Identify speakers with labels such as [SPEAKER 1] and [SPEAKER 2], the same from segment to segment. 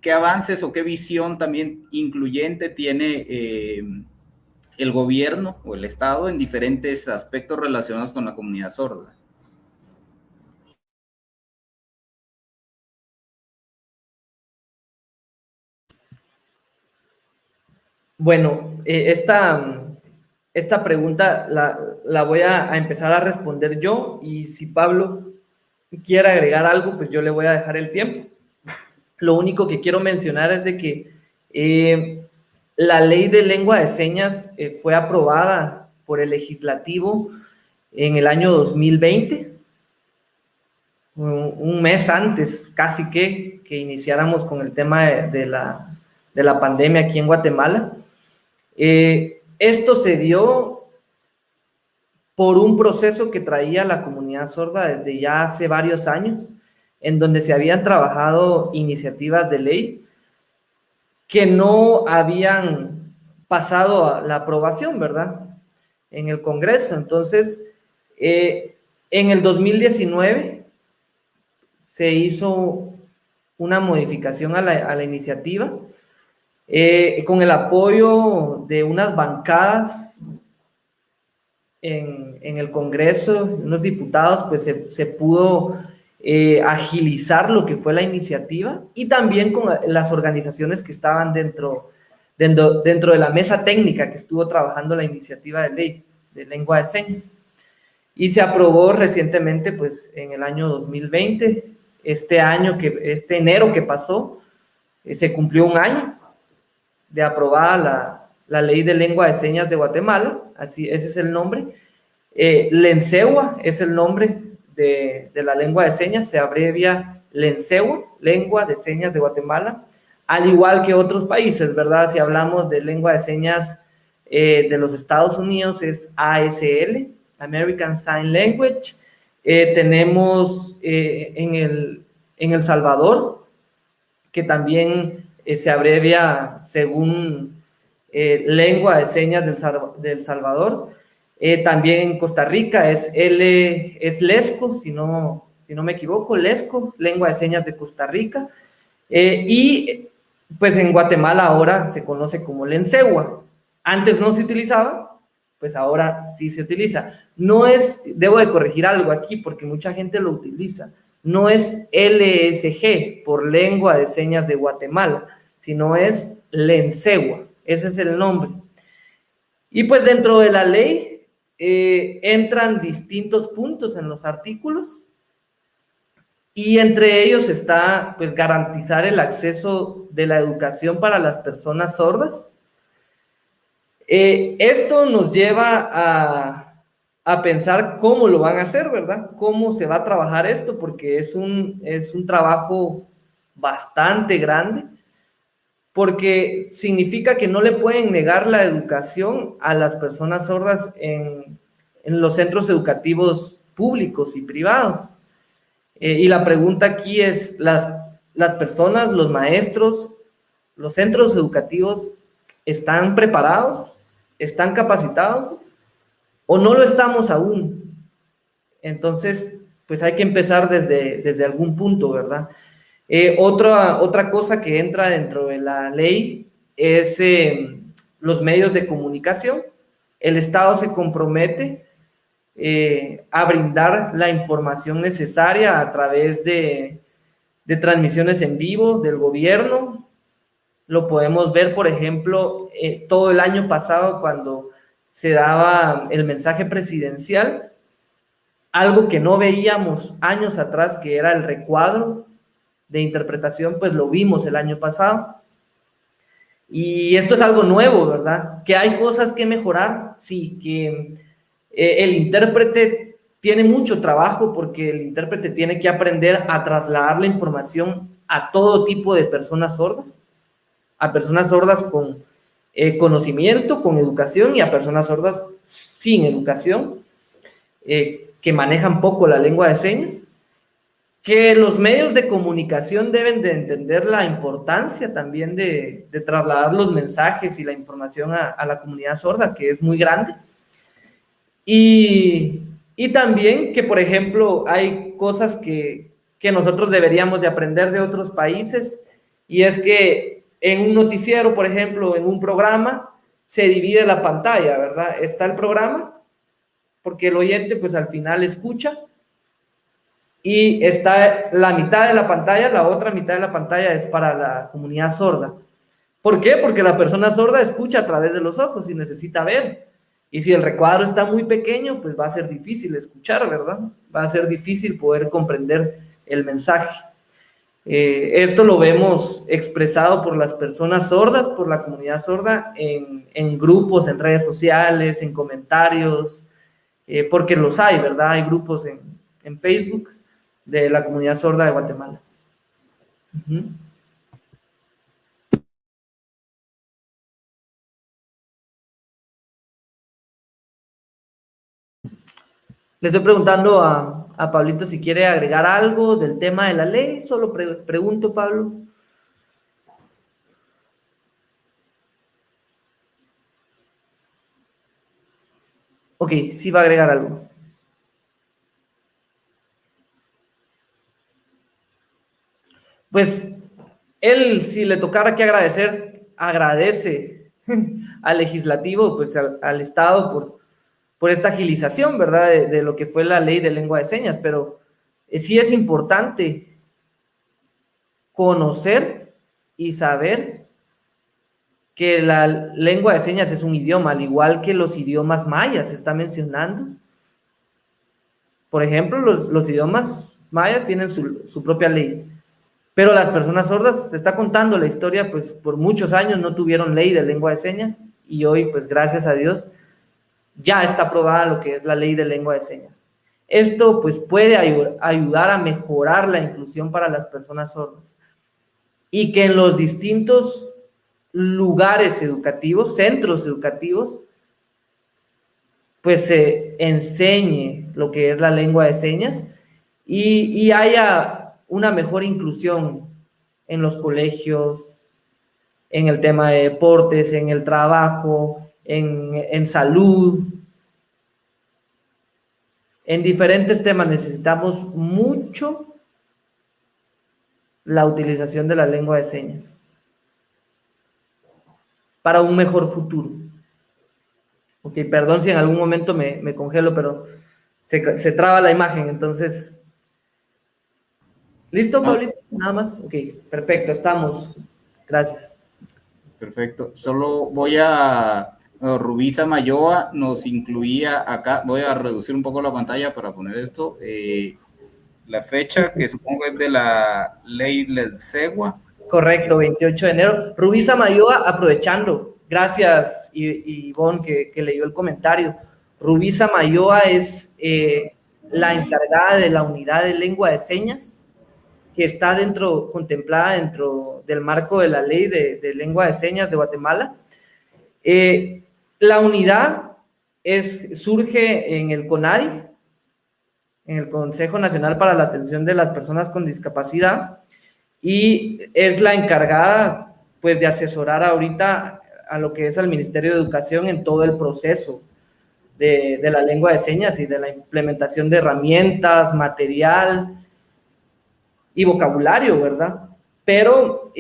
[SPEAKER 1] ¿qué avances o qué visión también incluyente tiene el gobierno o el Estado en diferentes aspectos relacionados con la comunidad sorda?
[SPEAKER 2] Bueno, esta pregunta la voy a empezar a responder yo, y si Pablo quiere agregar algo, pues yo le voy a dejar el tiempo. Lo único que quiero mencionar es de que la ley de lengua de señas fue aprobada por el legislativo en el año 2020, un mes antes casi que iniciáramos con el tema de la pandemia aquí en Guatemala. Esto se dio por un proceso que traía la comunidad sorda desde ya hace varios años, en donde se habían trabajado iniciativas de ley que no habían pasado a la aprobación, ¿verdad?, en el Congreso. Entonces, en el 2019 se hizo una modificación a la iniciativa, con el apoyo de unas bancadas en el Congreso, unos diputados, pues se pudo agilizar lo que fue la iniciativa, y también con las organizaciones que estaban dentro de la mesa técnica que estuvo trabajando la iniciativa de ley de lengua de señas. Y se aprobó recientemente, pues en el año 2020, este enero que pasó, se cumplió un año de aprobada la ley de lengua de señas de Guatemala, ese es el nombre. Lensewa es el nombre de la lengua de señas, se abrevia Lensewa, lengua de señas de Guatemala, al igual que otros países, ¿verdad? Si hablamos de lengua de señas de los Estados Unidos, es ASL, American Sign Language. Tenemos en El Salvador, que también se abrevia según lengua de señas del Salvador. También en Costa Rica es LESCO, si no me equivoco, LESCO, lengua de señas de Costa Rica. Y pues en Guatemala ahora se conoce como Lensewa. Antes no se utilizaba, pues ahora sí se utiliza. No es, debo de corregir algo aquí porque mucha gente lo utiliza. No es LSG, por lengua de señas de Guatemala, sino es Lensewa. Ese es el nombre. Y pues dentro de la ley entran distintos puntos en los artículos, y entre ellos está pues garantizar el acceso de la educación para las personas sordas. Esto nos lleva a pensar cómo lo van a hacer, ¿verdad? Cómo se va a trabajar esto, porque es un trabajo bastante grande, porque significa que no le pueden negar la educación a las personas sordas en los centros educativos públicos y privados. Y la pregunta aquí es, las personas, los maestros, los centros educativos, ¿están preparados? ¿Están capacitados? ¿O no lo estamos aún? Entonces, pues hay que empezar desde algún punto, ¿verdad? Otra cosa que entra dentro de la ley es los medios de comunicación. El Estado se compromete a brindar la información necesaria a través de transmisiones en vivo del gobierno. Lo podemos ver, por ejemplo, todo el año pasado cuando se daba el mensaje presidencial, algo que no veíamos años atrás, que era el recuadro de interpretación, pues lo vimos el año pasado. Y esto es algo nuevo, ¿verdad? Que hay cosas que mejorar, sí, que el intérprete tiene mucho trabajo, porque el intérprete tiene que aprender a trasladar la información a todo tipo de personas sordas, a personas sordas con conocimiento, con educación, y a personas sordas sin educación, que manejan poco la lengua de señas. Que los medios de comunicación deben de entender la importancia también de trasladar los mensajes y la información a la comunidad sorda, que es muy grande. Y también que, por ejemplo, hay cosas que que nosotros deberíamos de aprender de otros países, y es que en un noticiero, por ejemplo, en un programa, se divide la pantalla, ¿verdad? Está el programa, porque el oyente pues al final escucha, y está la mitad de la pantalla, la otra mitad de la pantalla es para la comunidad sorda. ¿Por qué? Porque la persona sorda escucha a través de los ojos y necesita ver. Y si el recuadro está muy pequeño, pues va a ser difícil escuchar, ¿verdad? Va a ser difícil poder comprender el mensaje. Esto lo vemos expresado por las personas sordas, por la comunidad sorda, en grupos, en redes sociales, en comentarios, porque los hay, ¿verdad? Hay grupos en Facebook de la comunidad sorda de Guatemala. Uh-huh. Le estoy preguntando a Pablito si quiere agregar algo del tema de la ley. Solo pregunto, Pablo. Ok, sí va a agregar algo. Pues él, si le tocara que agradecer, agradece al legislativo, pues al Estado por esta agilización, ¿verdad? De lo que fue la ley de lengua de señas, pero sí es importante conocer y saber que la lengua de señas es un idioma, al igual que los idiomas mayas, se está mencionando. Por ejemplo, los idiomas mayas tienen su propia ley, pero las personas sordas, se está contando la historia, pues por muchos años no tuvieron ley de lengua de señas, y hoy, pues gracias a Dios, ya está aprobada lo que es la ley de lengua de señas. Esto pues puede ayudar a mejorar la inclusión para las personas sordas, y que en los distintos lugares educativos, centros educativos, pues se enseñe lo que es la lengua de señas, y haya una mejor inclusión en los colegios, en el tema de deportes, en el trabajo, en salud. En diferentes temas necesitamos mucho la utilización de la lengua de señas para un mejor futuro. Ok, perdón si en algún momento me congelo, pero se traba la imagen, entonces... ¿Listo, Pablito? Nada más. Ok, perfecto, estamos. Gracias.
[SPEAKER 1] Perfecto. Solo voy a... Rubisa Mayoa nos incluía acá, voy a reducir un poco la pantalla para poner esto, la fecha que supongo es de la ley Letsegua.
[SPEAKER 2] Correcto, 28 de enero. Rubisa Mayoa, aprovechando, gracias Ivonne que leyó el comentario. Rubisa Mayoa es la encargada de la unidad de lengua de señas, que está contemplada dentro del marco de la ley de lengua de señas de Guatemala. La unidad surge en el CONADI, en el Consejo Nacional para la Atención de las Personas con Discapacidad, y es la encargada pues de asesorar ahorita a lo que es al Ministerio de Educación en todo el proceso de la lengua de señas y de la implementación de herramientas, material y vocabulario, ¿verdad? Pero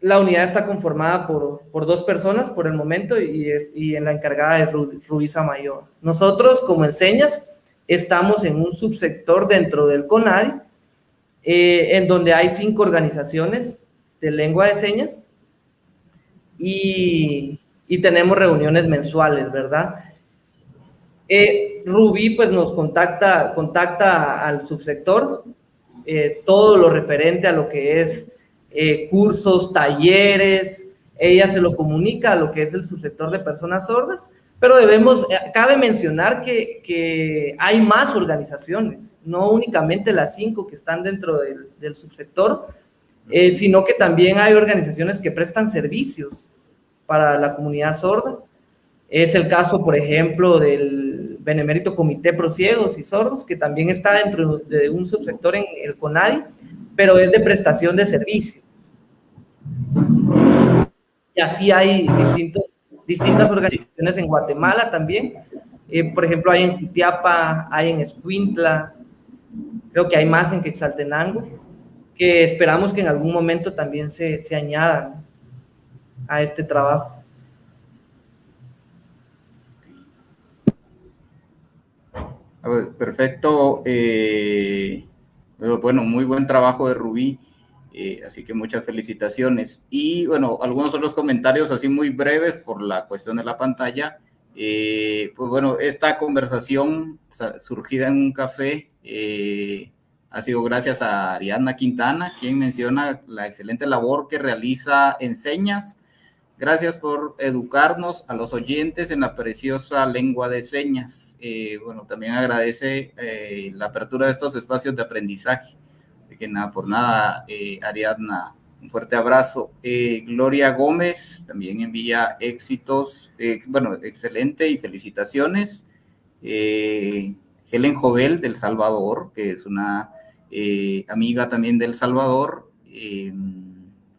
[SPEAKER 2] la unidad está conformada por 2 personas por el momento, y en la encargada es Rubisa Mayoa. Nosotros, como Enseñas, estamos en un subsector dentro del CONADI, en donde hay 5 organizaciones de lengua de señas, y tenemos reuniones mensuales, ¿verdad? Rubí pues nos contacta al subsector, todo lo referente a lo que es cursos, talleres, ella se lo comunica a lo que es el subsector de personas sordas, pero cabe mencionar que hay más organizaciones, no únicamente las 5 que están dentro del subsector, sino que también hay organizaciones que prestan servicios para la comunidad sorda. Es el caso, por ejemplo, del Benemérito Comité Pro Ciegos y Sordos, que también está dentro de un subsector en el CONADI, pero es de prestación de servicios. Y así hay distintas organizaciones en Guatemala también. Por ejemplo, hay en Jutiapa, hay en Escuintla, Creo que hay más en Quetzaltenango, que esperamos que en algún momento también se añadan a este trabajo.
[SPEAKER 1] Perfecto. Bueno, muy buen trabajo de Rubí. Así que muchas felicitaciones. Y bueno, algunos otros comentarios así muy breves por la cuestión de la pantalla. Pues bueno, esta conversación surgida en un café ha sido gracias a Ariadna Quintana, quien menciona la excelente labor que realiza en señas. Gracias por educarnos a los oyentes en la preciosa lengua de señas. Bueno, también agradece la apertura de estos espacios de aprendizaje. De que nada por nada, Ariadna, un fuerte abrazo. Gloria Gómez también envía éxitos, bueno, excelente y felicitaciones. Helen Jovel del Salvador, que es una amiga también del Salvador,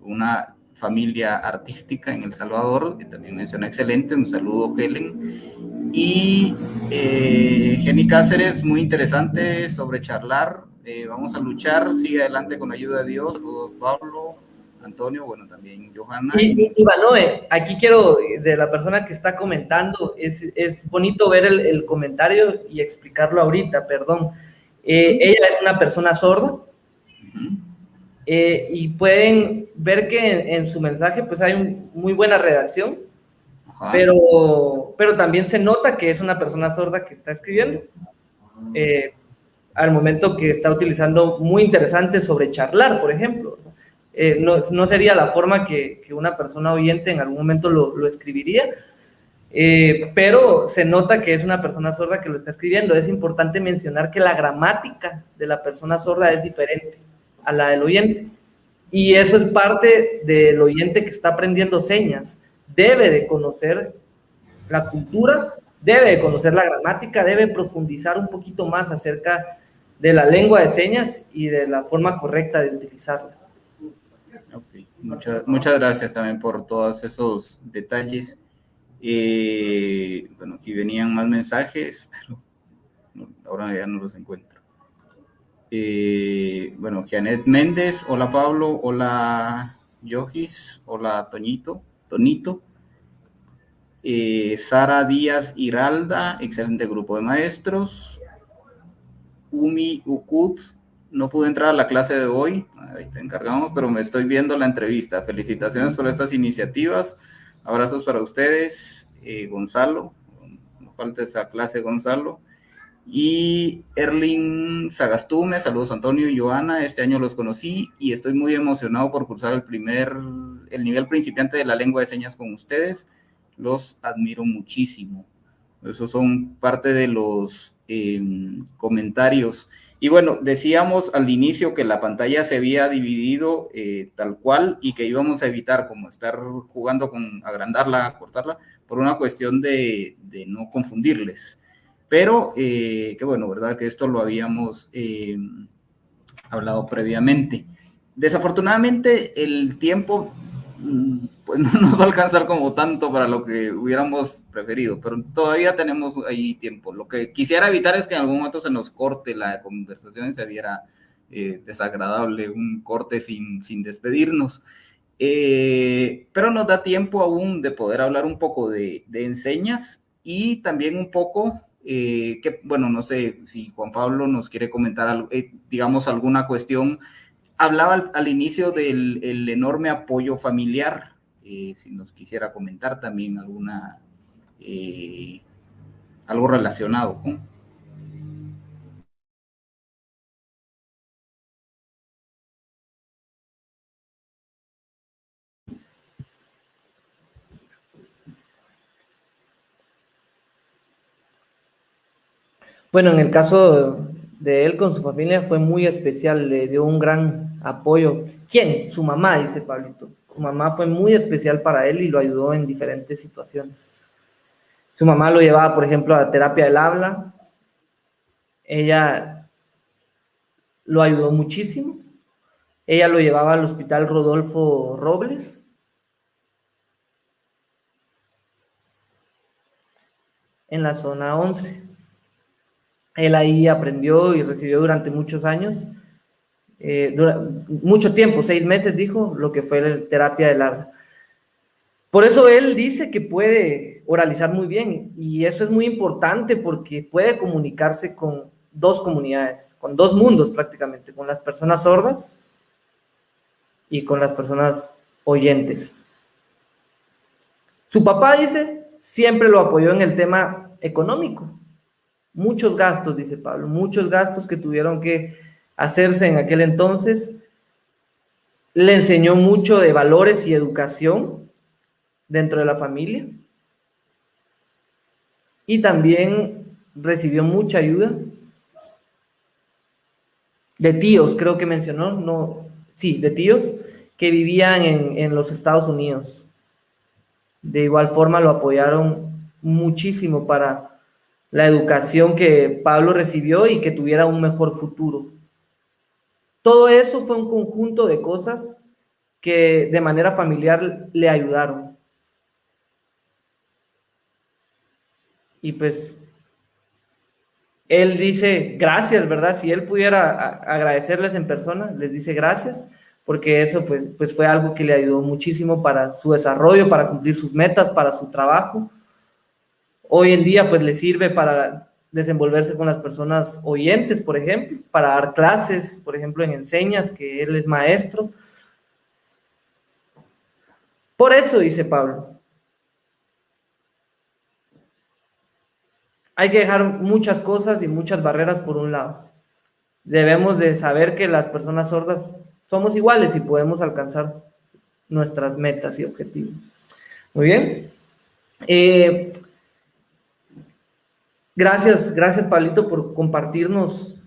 [SPEAKER 1] una familia artística en El Salvador, que también menciona excelente, un saludo Helen. Y Jenny Cáceres, muy interesante sobre charlar, vamos a luchar, sigue adelante con la ayuda de Dios, saludos Pablo, Antonio, bueno, también Johanna.
[SPEAKER 2] Y Manoe, aquí quiero, de la persona que está comentando, es bonito ver el comentario y explicarlo ahorita, perdón. Ella es una persona sorda, y pueden ver que en su mensaje pues hay muy buena redacción, pero también se nota que es una persona sorda que está escribiendo. Al momento que está utilizando muy interesante sobre charlar, por ejemplo. No sería la forma que una persona oyente en algún momento lo escribiría, pero se nota que es una persona sorda que lo está escribiendo. Es importante mencionar que la gramática de la persona sorda es diferente a la del oyente, y eso es parte del oyente que está aprendiendo señas. Debe de conocer la cultura, debe de conocer la gramática, debe profundizar un poquito más acerca de la lengua de señas y de la forma correcta de utilizarla.
[SPEAKER 1] Okay. Muchas gracias también por todos esos detalles. Bueno, aquí venían más mensajes, pero ahora ya no los encuentro. Bueno, Janet Méndez, hola Pablo, hola Yogis, hola Tonito. Sara Díaz Hiralda, excelente grupo de maestros. Umi Ukut, no pude entrar a la clase de hoy, ahí te encargamos, pero me estoy viendo la entrevista. Felicitaciones por estas iniciativas, abrazos para ustedes. Gonzalo, no falta esa clase, Gonzalo. Y Erling Sagastume, saludos Antonio y Joana, este año los conocí y estoy muy emocionado por cursar el nivel principiante de la lengua de señas con ustedes, los admiro muchísimo. Esos son parte de los comentarios. Y bueno, decíamos al inicio que la pantalla se había dividido tal cual y que íbamos a evitar como estar jugando con agrandarla, cortarla, por una cuestión de no confundirles. Pero, qué bueno, ¿verdad? Que esto lo habíamos hablado previamente. Desafortunadamente, el tiempo pues no nos va a alcanzar como tanto para lo que hubiéramos preferido, pero todavía tenemos ahí tiempo. Lo que quisiera evitar es que en algún momento se nos corte la conversación y se viera desagradable, un corte sin despedirnos. Pero nos da tiempo aún de poder hablar un poco de enseñas y también un poco, que bueno, no sé si Juan Pablo nos quiere comentar, digamos, alguna cuestión. Hablaba al inicio del enorme apoyo familiar, si nos quisiera comentar también alguna, algo relacionado con...
[SPEAKER 2] Bueno, en el caso de él con su familia fue muy especial, le dio un gran apoyo. ¿Quién? Su mamá, dice Pablito. Su mamá fue muy especial para él y lo ayudó en diferentes situaciones. Su mamá lo llevaba, por ejemplo, a terapia del habla. Ella lo ayudó muchísimo. Ella lo llevaba al Hospital Rodolfo Robles. En la zona 11. Él ahí aprendió y recibió durante muchos años, mucho tiempo, 6 meses dijo, lo que fue la terapia del habla. Por eso él dice que puede oralizar muy bien, y eso es muy importante porque puede comunicarse con dos comunidades, con dos mundos prácticamente, con las personas sordas y con las personas oyentes. Su papá, dice, siempre lo apoyó en el tema económico. Muchos gastos, dice Pablo, muchos gastos que tuvieron que hacerse en aquel entonces. Le enseñó mucho de valores y educación dentro de la familia. Y también recibió mucha ayuda de tíos, creo que mencionó, no, sí, de tíos que vivían en los Estados Unidos. De igual forma lo apoyaron muchísimo para la educación que Pablo recibió y que tuviera un mejor futuro. Todo eso fue un conjunto de cosas que de manera familiar le ayudaron. Y pues él dice gracias, ¿verdad? Si él pudiera agradecerles en persona, les dice gracias, porque eso pues fue algo que le ayudó muchísimo para su desarrollo, para cumplir sus metas, para su trabajo. Hoy en día pues le sirve para desenvolverse con las personas oyentes, por ejemplo, para dar clases, por ejemplo, en enseñas, que él es maestro. Por eso, dice Pablo, hay que dejar muchas cosas y muchas barreras por un lado. Debemos de saber que las personas sordas somos iguales y podemos alcanzar nuestras metas y objetivos. Muy bien. Gracias, Pablito, por compartirnos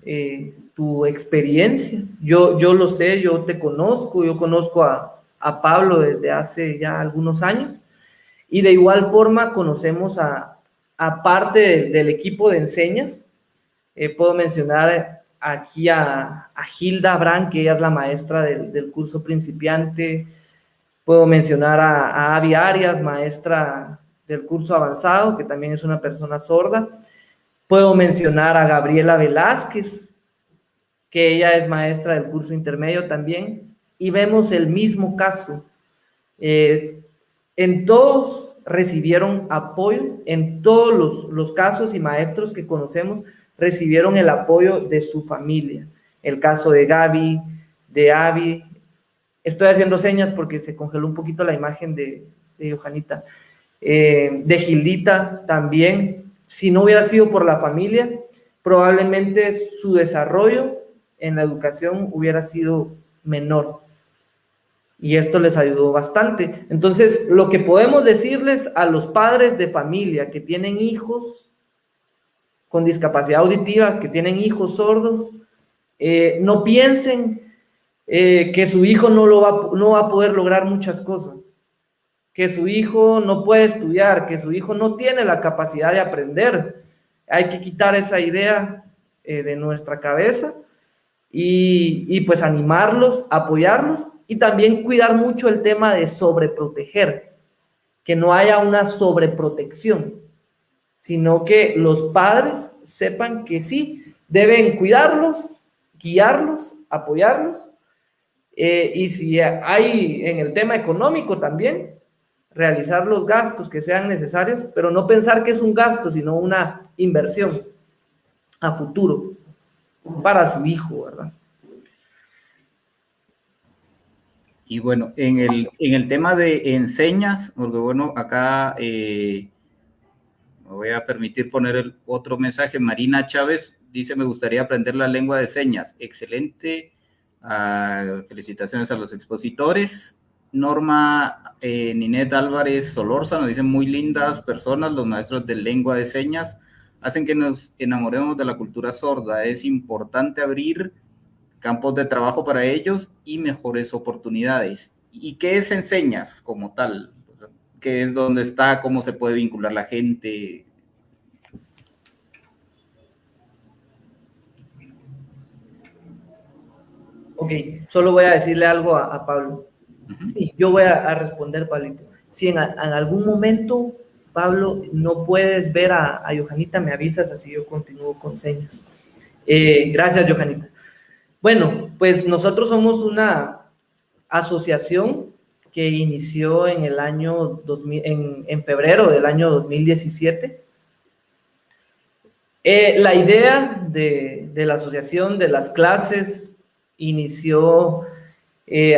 [SPEAKER 2] tu experiencia. Yo lo sé, yo te conozco, yo conozco a Pablo desde hace ya algunos años, y de igual forma conocemos a parte del equipo de enseñas. Puedo mencionar aquí a Hilda Abrán, que ella es la maestra del curso principiante. Puedo mencionar a Avi Arias, maestra del curso avanzado, que también es una persona sorda. Puedo mencionar a Gabriela Velázquez, que ella es maestra del curso intermedio también, y vemos el mismo caso. En todos recibieron apoyo, en todos los casos y maestros que conocemos recibieron el apoyo de su familia. El caso de Gaby, de Avi, estoy haciendo señas porque se congeló un poquito la imagen de Johanita, de Gildita también. Si no hubiera sido por la familia, probablemente su desarrollo en la educación hubiera sido menor. Y esto les ayudó bastante. Entonces, lo que podemos decirles a los padres de familia que tienen hijos con discapacidad auditiva, que tienen hijos sordos, no piensen que su hijo no va a poder lograr muchas cosas, que su hijo no puede estudiar, que su hijo no tiene la capacidad de aprender. Hay que quitar esa idea de nuestra cabeza y pues animarlos, apoyarlos, y también cuidar mucho el tema de sobreproteger, que no haya una sobreprotección, sino que los padres sepan que sí, deben cuidarlos, guiarlos, apoyarlos, y si hay en el tema económico también, realizar los gastos que sean necesarios, pero no pensar que es un gasto, sino una inversión a futuro para su hijo, ¿verdad?
[SPEAKER 1] Y bueno, en el tema de enseñas, porque bueno, acá me voy a permitir poner otro mensaje. Marina Chávez dice, me gustaría aprender la lengua de señas. Excelente. Felicitaciones a los expositores. Norma Ninet Álvarez Solorza nos dice, muy lindas personas, los maestros de lengua de señas hacen que nos enamoremos de la cultura sorda. Es importante abrir campos de trabajo para ellos y mejores oportunidades. ¿Y qué es enseñas como tal? ¿Qué es dónde está? ¿Cómo se puede vincular la gente?
[SPEAKER 2] Ok, solo voy a decirle algo a Pablo. Sí, yo voy a responder, Pablito. Si en algún momento Pablo, no puedes ver a Johanita, me avisas, así yo continúo con señas. Gracias, Johanita. Bueno, pues nosotros somos una asociación que inició en el año 2000, en febrero del año 2017. La idea de la asociación, de las clases, inició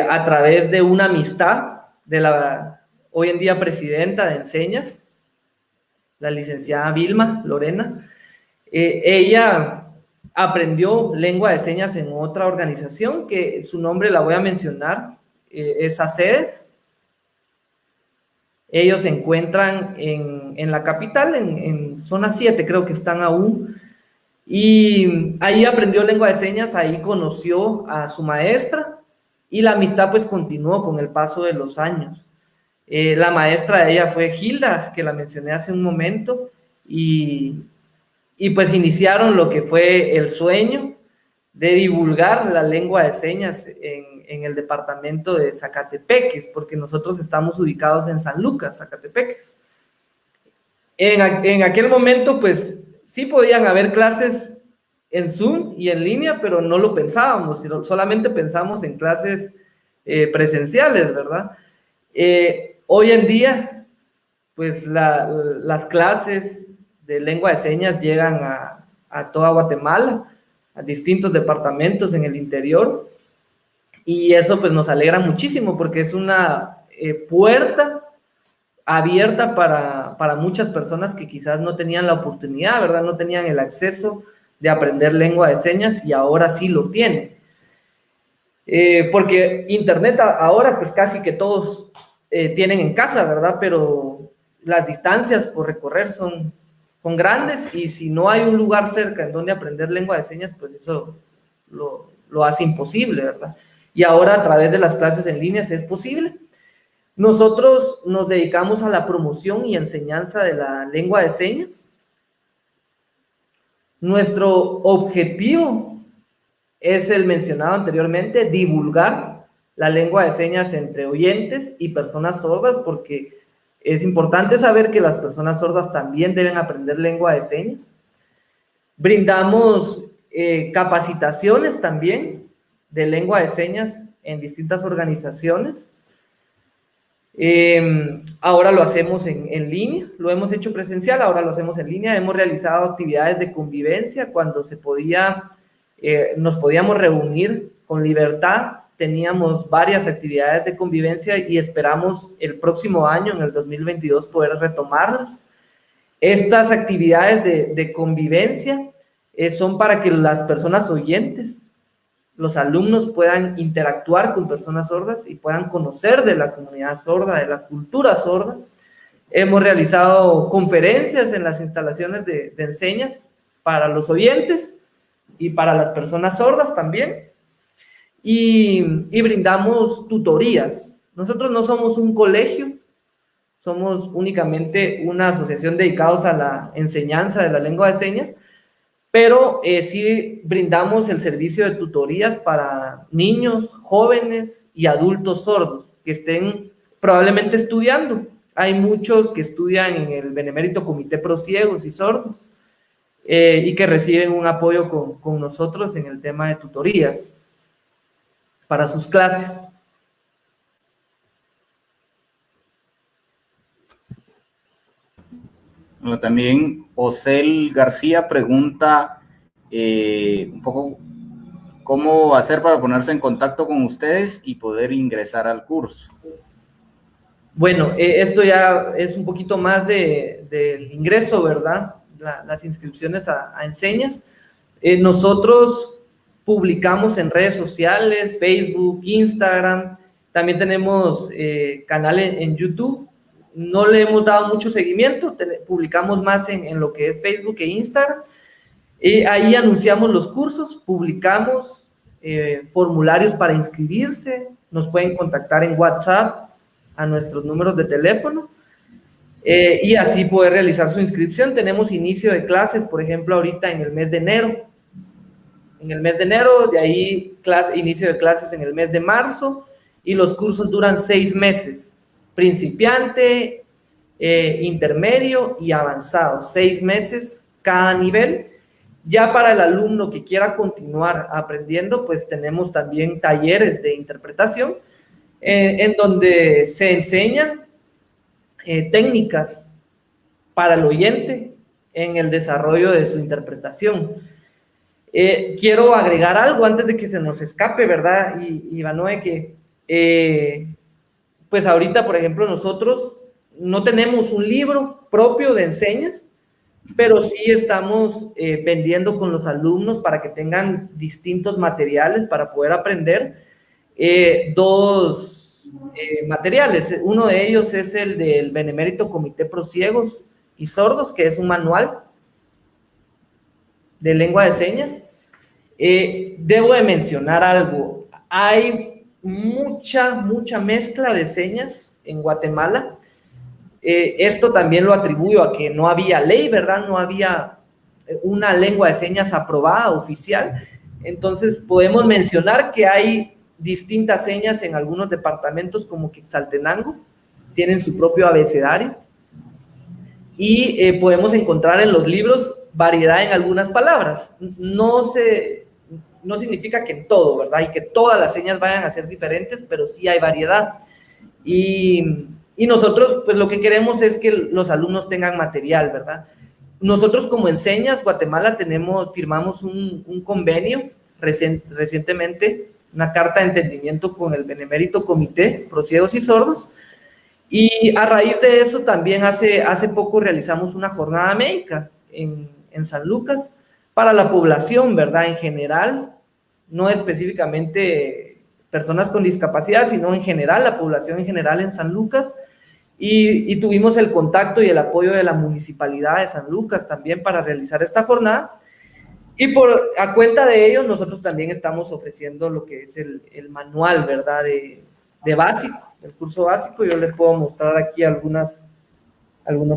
[SPEAKER 2] a través de una amistad de la hoy en día presidenta de Enseñas, la licenciada Vilma Lorena. Ella aprendió lengua de señas en otra organización, que su nombre la voy a mencionar, es ACEDES. Ellos se encuentran en la capital, en zona 7, creo que están aún, y ahí aprendió lengua de señas, ahí conoció a su maestra, y la amistad pues continuó con el paso de los años. La maestra de ella fue Gilda, que la mencioné hace un momento, y pues iniciaron lo que fue el sueño de divulgar la lengua de señas en el departamento de Zacatepeques, porque nosotros estamos ubicados en San Lucas, Zacatepeques. En aquel momento, pues, sí podían haber clases en Zoom y en línea, pero no lo pensábamos, solamente pensamos en clases presenciales, ¿verdad? Hoy en día, pues, las clases de lengua de señas llegan a toda Guatemala, a distintos departamentos en el interior, y eso pues nos alegra muchísimo porque es una puerta abierta para muchas personas que quizás no tenían la oportunidad, ¿verdad? No tenían el acceso de aprender lengua de señas y ahora sí lo tienen. Porque internet ahora pues casi que todos tienen en casa, ¿verdad? Pero las distancias por recorrer son grandes, y si no hay un lugar cerca en donde aprender lengua de señas, pues eso lo hace imposible, ¿verdad? Y ahora a través de las clases en línea es posible. Nosotros nos dedicamos a la promoción y enseñanza de la lengua de señas. Nuestro objetivo es el mencionado anteriormente, divulgar la lengua de señas entre oyentes y personas sordas, porque es importante saber que las personas sordas también deben aprender lengua de señas. Brindamos capacitaciones también de lengua de señas en distintas organizaciones. Ahora lo hacemos en línea, lo hemos hecho presencial, ahora lo hacemos en línea. Hemos realizado actividades de convivencia cuando se podía, nos podíamos reunir con libertad. Teníamos varias actividades de convivencia y esperamos el próximo año, en el 2022, poder retomarlas. Estas actividades de convivencia son para que las personas oyentes, los alumnos, puedan interactuar con personas sordas y puedan conocer de la comunidad sorda, de la cultura sorda. Hemos realizado conferencias en las instalaciones de Enseñas para los oyentes y para las personas sordas también. Y brindamos tutorías. Nosotros no somos un colegio, somos únicamente una asociación dedicados a la enseñanza de la lengua de señas, pero sí brindamos el servicio de tutorías para niños, jóvenes y adultos sordos que estén probablemente estudiando. Hay muchos que estudian en el Benemérito Comité Pro Ciegos y Sordos y que reciben un apoyo con nosotros en el tema de tutorías para sus clases.
[SPEAKER 1] Bueno, también Osel García pregunta un poco cómo hacer para ponerse en contacto con ustedes y poder ingresar al curso.
[SPEAKER 2] Bueno, esto ya es un poquito más del ingreso, ¿verdad? Las inscripciones a Enseñas. Nosotros publicamos en redes sociales, Facebook, Instagram, también tenemos canal en YouTube. No le hemos dado mucho seguimiento, publicamos más en lo que es Facebook e Instagram. Ahí anunciamos los cursos, publicamos formularios para inscribirse, nos pueden contactar en WhatsApp a nuestros números de teléfono y así poder realizar su inscripción. Tenemos inicio de clases, por ejemplo, ahorita en el mes de enero. De ahí inicio de clases en el mes de marzo, y los cursos duran 6 meses. Principiante, intermedio y avanzado, 6 meses cada nivel. Ya para el alumno que quiera continuar aprendiendo, pues tenemos también talleres de interpretación en donde se enseñan técnicas para el oyente en el desarrollo de su interpretación. Quiero agregar algo antes de que se nos escape, ¿verdad? Y Ivanoe, que pues ahorita, por ejemplo, nosotros no tenemos un libro propio de enseñas, pero sí estamos vendiendo con los alumnos para que tengan distintos materiales para poder aprender. Dos materiales. Uno de ellos es el del Benemérito Comité Pro Ciegos y Sordos, que es un manual de lengua de señas. Debo de mencionar algo. Hay mucha mezcla de señas en Guatemala. Esto también lo atribuyo a que no había ley, ¿verdad? No había una lengua de señas aprobada, oficial. Entonces, podemos mencionar que hay distintas señas en algunos departamentos como Quetzaltenango, tienen su propio abecedario. Y podemos encontrar en los libros variedad en algunas palabras. No significa que en todo, ¿verdad? Y que todas las señas vayan a ser diferentes, pero sí hay variedad. Y nosotros, pues lo que queremos es que los alumnos tengan material, ¿verdad? Nosotros como Enseñas Guatemala firmamos un convenio recientemente, una carta de entendimiento con el Benemérito Comité Pro Ciegos y Sordos, y a raíz de eso también hace poco realizamos una jornada médica en San Lucas para la población, ¿verdad? En general, no específicamente personas con discapacidad, sino en general, la población en general en San Lucas. Y tuvimos el contacto y el apoyo de la Municipalidad de San Lucas también para realizar esta jornada. Y a cuenta de ello, nosotros también estamos ofreciendo lo que es el manual, ¿verdad? De básico, el curso básico. Yo les puedo mostrar aquí algunos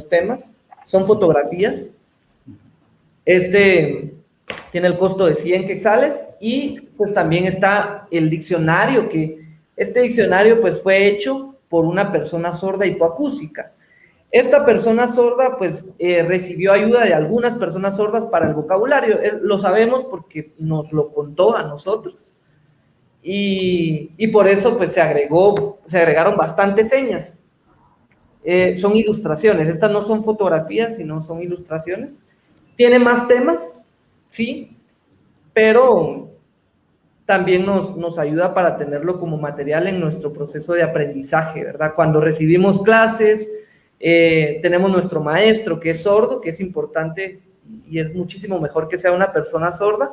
[SPEAKER 2] temas. Son fotografías. Este tiene el costo de 100 quetzales y pues también está el diccionario, que este diccionario pues fue hecho por una persona sorda hipoacústica. Esta persona sorda pues recibió ayuda de algunas personas sordas para el vocabulario. Lo sabemos porque nos lo contó a nosotros y por eso pues se agregaron bastantes señas. Son ilustraciones, estas no son fotografías, sino son ilustraciones. Tiene más temas, sí, pero también nos ayuda para tenerlo como material en nuestro proceso de aprendizaje, ¿verdad? Cuando recibimos clases, tenemos nuestro maestro que es sordo, que es importante y es muchísimo mejor que sea una persona sorda,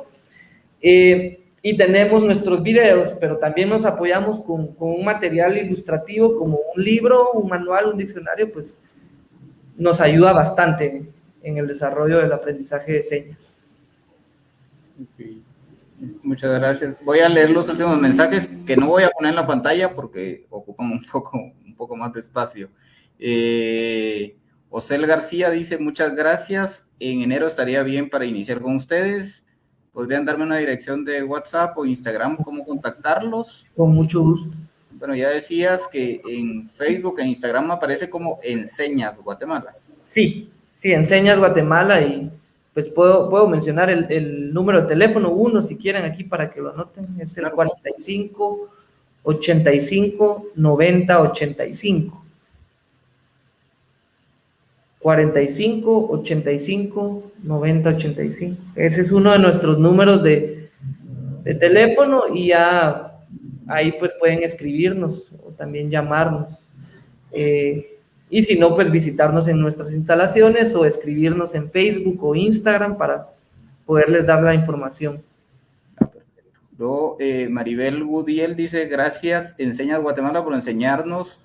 [SPEAKER 2] y tenemos nuestros videos, pero también nos apoyamos con un material ilustrativo como un libro, un manual, un diccionario, pues nos ayuda bastante en el desarrollo del aprendizaje de señas.
[SPEAKER 1] Okay. Muchas gracias. Voy a leer los últimos mensajes que no voy a poner en la pantalla porque ocupan un poco más de espacio. Osel García dice, muchas gracias. En enero estaría bien para iniciar con ustedes. ¿Podrían darme una dirección de WhatsApp o Instagram? ¿Cómo contactarlos?
[SPEAKER 2] Con mucho gusto.
[SPEAKER 1] Bueno, ya decías que en Facebook, en Instagram aparece como Enseñas Guatemala.
[SPEAKER 2] Sí, Enseñas Guatemala, y pues puedo mencionar el número de teléfono, uno si quieren aquí para que lo anoten, es el 45 85 90 85. 45 85 90 85. Ese es uno de nuestros números de teléfono, y ya ahí pues pueden escribirnos o también llamarnos. Y si no, pues visitarnos en nuestras instalaciones o escribirnos en Facebook o Instagram para poderles dar la información.
[SPEAKER 1] Luego, Maribel Gudiel dice, gracias Enseñas Guatemala por enseñarnos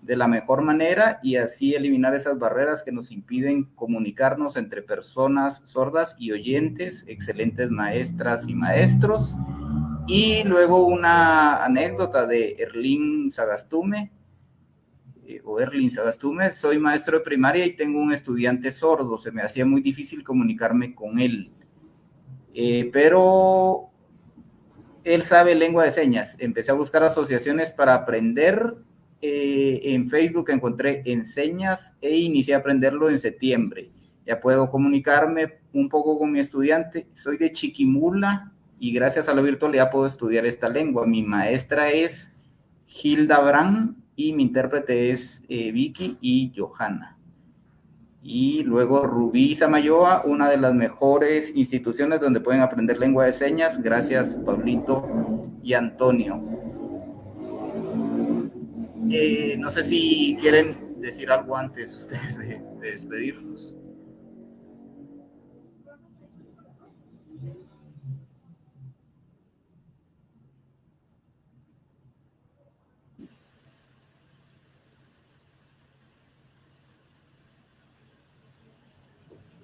[SPEAKER 1] de la mejor manera y así eliminar esas barreras que nos impiden comunicarnos entre personas sordas y oyentes, excelentes maestras y maestros. Y luego una anécdota de Erlin Sagastume, soy maestro de primaria y tengo un estudiante sordo, se me hacía muy difícil comunicarme con él, pero él sabe lengua de señas, empecé a buscar asociaciones para aprender en Facebook encontré Enseñas e inicié a aprenderlo en septiembre. Ya puedo comunicarme un poco con mi estudiante. Soy de Chiquimula y gracias a la virtualidad puedo estudiar esta lengua. Mi maestra es Hilda Brand y mi intérprete es Vicky y Johanna. Y luego Rubí Samayoa, una de las mejores instituciones donde pueden aprender lengua de señas. Gracias, Pablito y Antonio. No sé si quieren decir algo antes ustedes de despedirnos.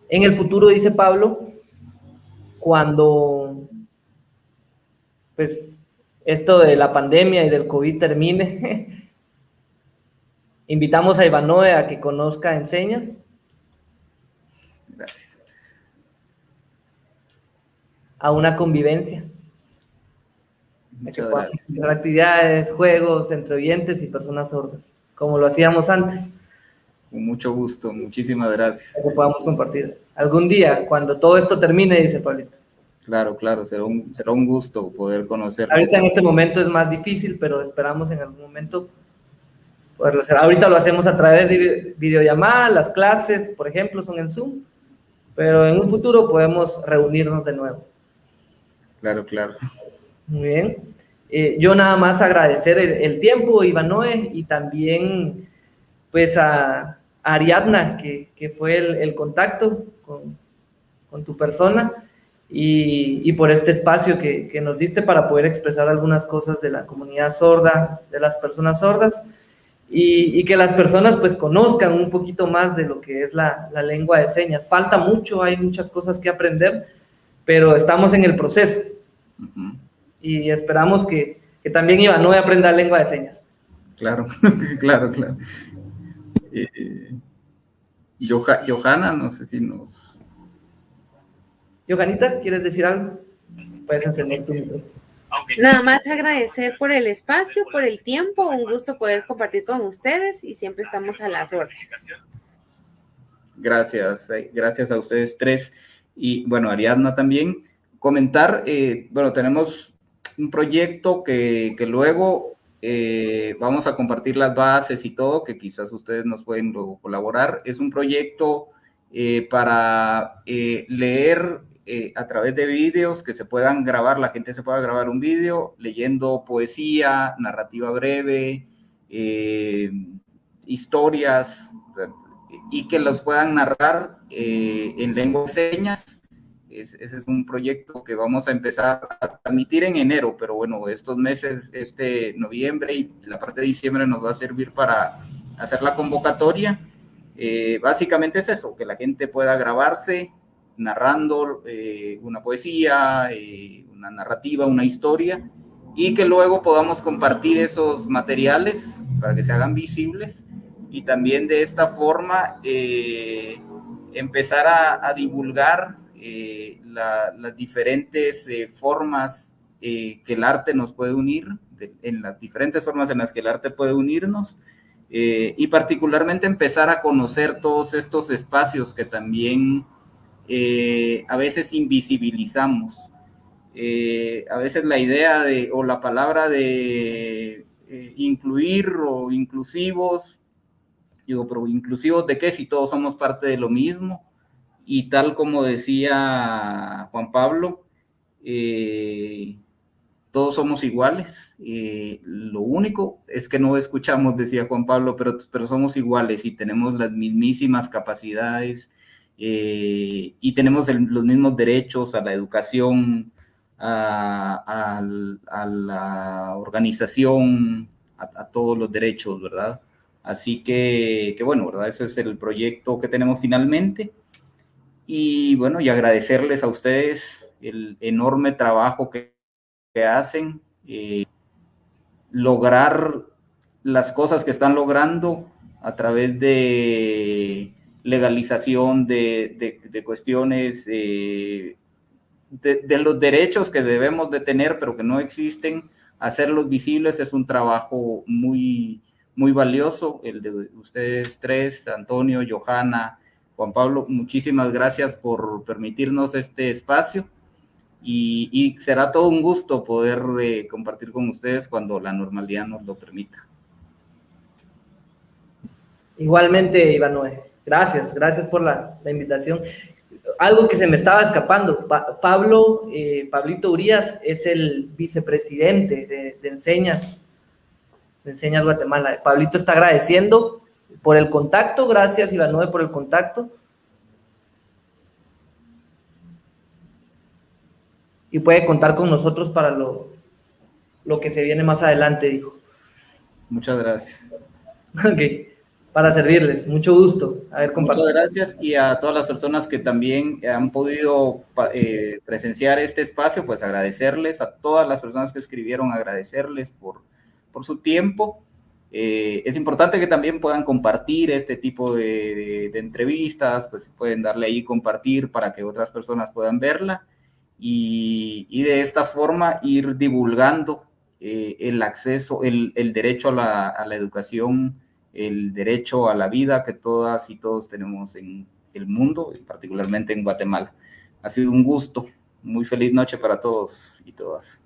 [SPEAKER 2] En el futuro, dice Pablo, cuando pues esto de la pandemia y del COVID termine, invitamos a Ivanoe a que conozca Enseñas.
[SPEAKER 1] Gracias.
[SPEAKER 2] A una convivencia.
[SPEAKER 1] Muchas gracias.
[SPEAKER 2] Actividades, juegos entre oyentes y personas sordas, como lo hacíamos antes.
[SPEAKER 1] Con mucho gusto, muchísimas gracias.
[SPEAKER 2] Que podamos compartir. Algún día, cuando todo esto termine, dice Pablito.
[SPEAKER 1] Claro, será un gusto poder conocerlos.
[SPEAKER 2] Ahorita en este momento es más difícil, pero esperamos en algún momento poderlo hacer. Ahorita lo hacemos a través de videollamada, las clases, por ejemplo, son en Zoom, pero en un futuro podemos reunirnos de nuevo.
[SPEAKER 1] Claro.
[SPEAKER 2] Muy bien. Yo nada más agradecer el tiempo, Ivanoe, y también pues a Ariadna, que fue el contacto con tu persona, y por este espacio que nos diste para poder expresar algunas cosas de la comunidad sorda, de las personas sordas, y que las personas pues conozcan un poquito más de lo que es la lengua de señas. Falta mucho, hay muchas cosas que aprender, pero estamos en el proceso. Uh-huh. Y esperamos que también Ivanoe aprenda lengua de señas.
[SPEAKER 1] Claro. Johanna, no sé si nos...
[SPEAKER 2] Johanita, ¿quieres decir algo? Puedes encender tu micrófono.
[SPEAKER 3] Nada más agradecer por el espacio, por el tiempo, un gusto poder compartir con ustedes y siempre estamos a las órdenes.
[SPEAKER 1] Gracias a ustedes tres y bueno, Ariadna también. Comentar, bueno, tenemos un proyecto que luego vamos a compartir las bases y todo, que quizás ustedes nos pueden luego colaborar. Es un proyecto para leer a través de vídeos que se puedan grabar, la gente se pueda grabar un vídeo leyendo poesía, narrativa breve, historias, y que los puedan narrar en lengua de señas. Ese es un proyecto que vamos a empezar a transmitir en enero, pero bueno, estos meses, noviembre y la parte de diciembre nos va a servir para hacer la convocatoria. Básicamente es eso, que la gente pueda grabarse narrando una poesía, una narrativa, una historia, y que luego podamos compartir esos materiales para que se hagan visibles, y también de de empezar a divulgar las diferentes formas que el arte nos puede unir, en las diferentes formas en las que el arte puede unirnos, y particularmente empezar a conocer todos estos espacios que también a veces invisibilizamos. A veces la idea o la palabra de incluir o inclusivos, digo, pero inclusivos ¿de qué? Si todos somos parte de lo mismo. Y tal como decía Juan Pablo, todos somos iguales. Lo único es que no escuchamos, decía Juan Pablo, pero somos iguales y tenemos las mismísimas capacidades y tenemos los mismos derechos a la educación, a la organización, a todos los derechos, ¿verdad? Así que bueno, ¿verdad? Ese es el proyecto que tenemos finalmente. Y bueno, y agradecerles a ustedes el enorme trabajo que hacen, lograr las cosas que están logrando a través de legalización de cuestiones, de los derechos que debemos de tener, pero que no existen. Hacerlos visibles es un trabajo muy muy valioso, el de ustedes tres, Antonio, Johanna, Juan Pablo. Muchísimas gracias por permitirnos este espacio y será todo un gusto poder compartir con ustedes cuando la normalidad nos lo permita.
[SPEAKER 2] Igualmente, Ivanoe, gracias por la invitación. Algo que se me estaba escapando, Pablito Urias es el vicepresidente de Enseñas Guatemala. Pablito está agradeciendo por el contacto, gracias Ivanoe por el contacto. Y puede contar con nosotros para lo que se viene más adelante, dijo.
[SPEAKER 1] Muchas gracias.
[SPEAKER 2] Ok, para servirles, mucho gusto haber compartido.
[SPEAKER 1] Muchas gracias, y a todas las personas que también han podido presenciar este espacio, pues agradecerles, a todas las personas que escribieron, agradecerles por su tiempo. Es importante que también puedan compartir este tipo de entrevistas, pues pueden darle ahí compartir para que otras personas puedan verla y de esta forma ir divulgando el acceso, el derecho a la educación, el derecho a la vida que todas y todos tenemos en el mundo, y particularmente en Guatemala. Ha sido un gusto. Muy feliz noche para todos y todas.